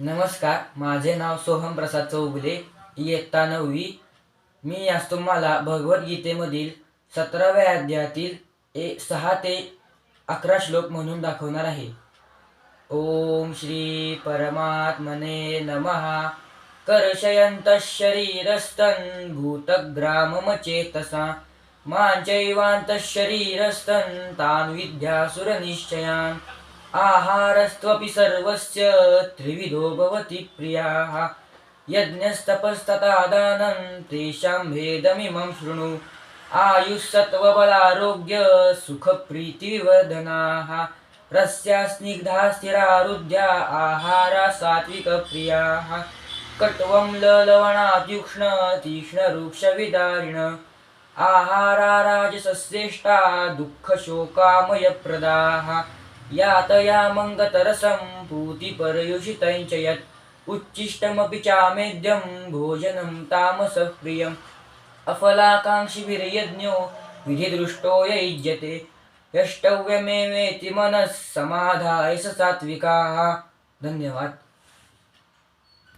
नमस्कार, माझे नाव सोहम प्रसाद चौगुले, इयत्ता 9वी. मी आज तुम्हाला भगवद्गीतेमधील 17व्या अध्यायातील 6 ते 11 श्लोक म्हणून दाखवणार आहे. ओम श्री परमात्मने नमः. कर्षयन्तः शरीरस्थं भूतग्राममचेतसा माञ्चैवान्तः शरीरस्थं तान् विद्यासुरनिश्चयान्. आहारस्त्वपि सर्वस्य त्रिविधो भवति प्रियाः. यज्ञस्तपस्तथा दानं तेषां भेदमिमं शृणु. आयुस्सत्त्वबलारोग्य सुखप्रीतिविवर्धनाः. रस्या स्निग्धा स्थिरारुद्या आहारा सात्विकप्रियाः. कट्वं ललवणात्युक्ष्ण तीक्ष्णरूक्षविदारिण. आहारा राजसश्रेष्ठा दुःखशोकामयप्रदाः. यातयामङ्गतरसं पूतिपर्युषितं च यत् उच्छिष्टमपि चामेद्यं भोजनं तामसः प्रियम्. अफलाकाङ्क्षिभिर्यज्ञो विधिदृष्टो य युज्यते यष्टव्यमेवेति मनः समाधाय स सात्विकाः. धन्यवाद.